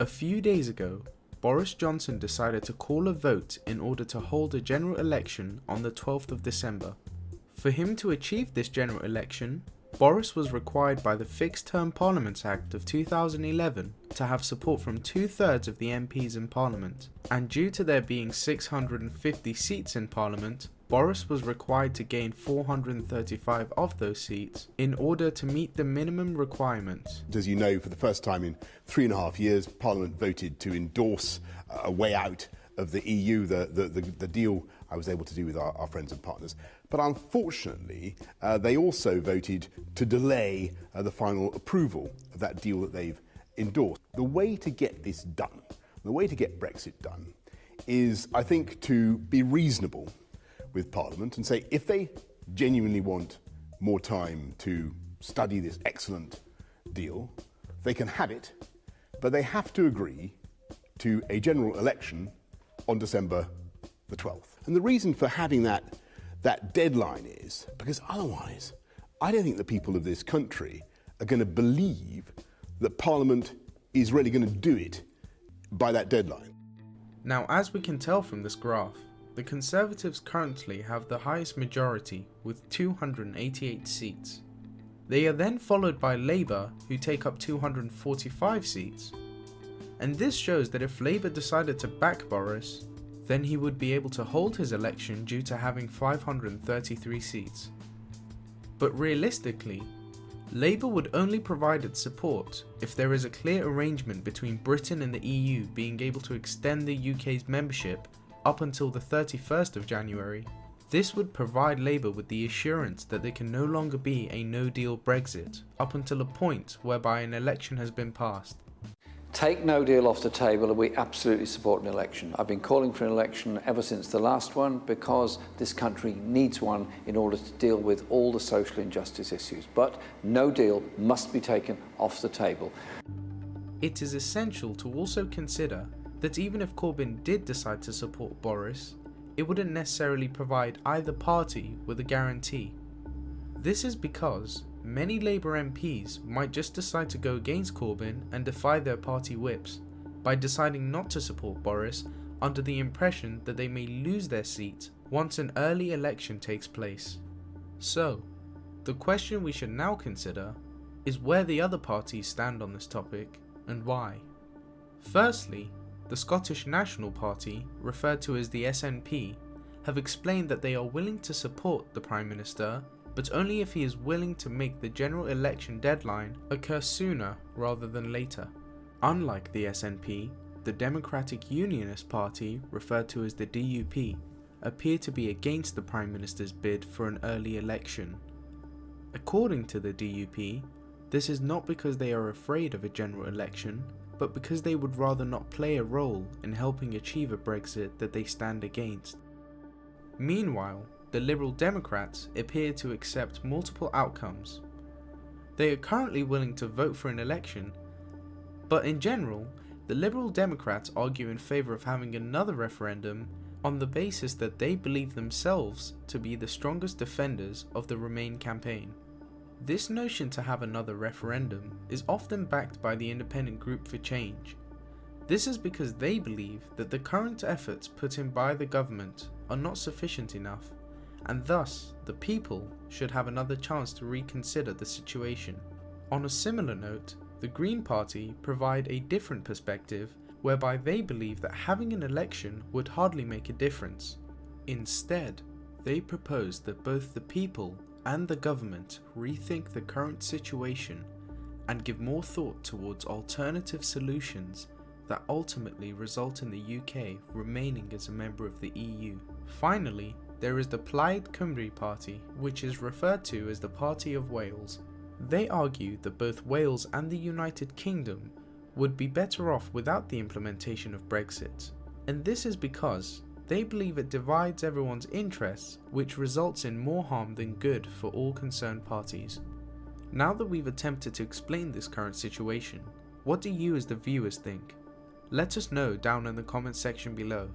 A few days ago, Boris Johnson decided to call a vote in order to hold a general election on the 12th of December. For him to achieve this general election, Boris was required by the Fixed Term Parliaments Act of 2011 to have support from 2/3 of the MPs in Parliament, and due to there being 650 seats in Parliament, Boris was required to gain 435 of those seats in order to meet the minimum requirements. As you know, for the first time in 3.5 years, Parliament voted to endorse a way out of the EU, the deal I was able to do with our friends and partners. But unfortunately, they also voted to delay the final approval of that deal that they've endorsed. The way to get this done, the way to get Brexit done, is, I think, to be reasonable with Parliament and say if they genuinely want more time to study this excellent deal, they can have it, but they have to agree to a general election on December the 12th. And the reason for having that deadline is because otherwise I don't think the people of this country are going to believe that Parliament is really going to do it by that deadline. Now, as we can tell from this graph, the Conservatives currently have the highest majority with 288 seats. They are then followed by Labour, who take up 245 seats. And this shows that if Labour decided to back Boris, then he would be able to hold his election due to having 533 seats. But realistically, Labour would only provide its support if there is a clear arrangement between Britain and the EU being able to extend the UK's membership up until the 31st of January. This would provide Labour with the assurance that there can no longer be a no-deal Brexit up until a point whereby an election has been passed. Take no deal off the table and we absolutely support an election. I've been calling for an election ever since the last one because this country needs one in order to deal with all the social injustice issues. But no deal must be taken off the table. It is essential to also consider that even if Corbyn did decide to support Boris, it wouldn't necessarily provide either party with a guarantee. This is because many Labour MPs might just decide to go against Corbyn and defy their party whips by deciding not to support Boris under the impression that they may lose their seat once an early election takes place. So, the question we should now consider is where the other parties stand on this topic and why. Firstly, the Scottish National Party, referred to as the SNP, have explained that they are willing to support the Prime Minister, but only if he is willing to make the general election deadline occur sooner rather than later. Unlike the SNP, the Democratic Unionist Party, referred to as the DUP, appear to be against the Prime Minister's bid for an early election. According to the DUP, this is not because they are afraid of a general election, but because they would rather not play a role in helping achieve a Brexit that they stand against. Meanwhile, the Liberal Democrats appear to accept multiple outcomes. They are currently willing to vote for an election, but in general, the Liberal Democrats argue in favour of having another referendum on the basis that they believe themselves to be the strongest defenders of the Remain campaign. This notion to have another referendum is often backed by the Independent Group for Change. This is because they believe that the current efforts put in by the government are not sufficient enough, and thus the people should have another chance to reconsider the situation. On a similar note, the Green Party provide a different perspective whereby they believe that having an election would hardly make a difference. Instead, they propose that both the people and the government rethink the current situation and give more thought towards alternative solutions that ultimately result in the UK remaining as a member of the EU. Finally, there is the Plaid Cymru Party, which is referred to as the Party of Wales. They argue that both Wales and the United Kingdom would be better off without the implementation of Brexit, and this is because they believe it divides everyone's interests, which results in more harm than good for all concerned parties. Now that we've attempted to explain this current situation, what do you as the viewers think? Let us know down in the comments section below.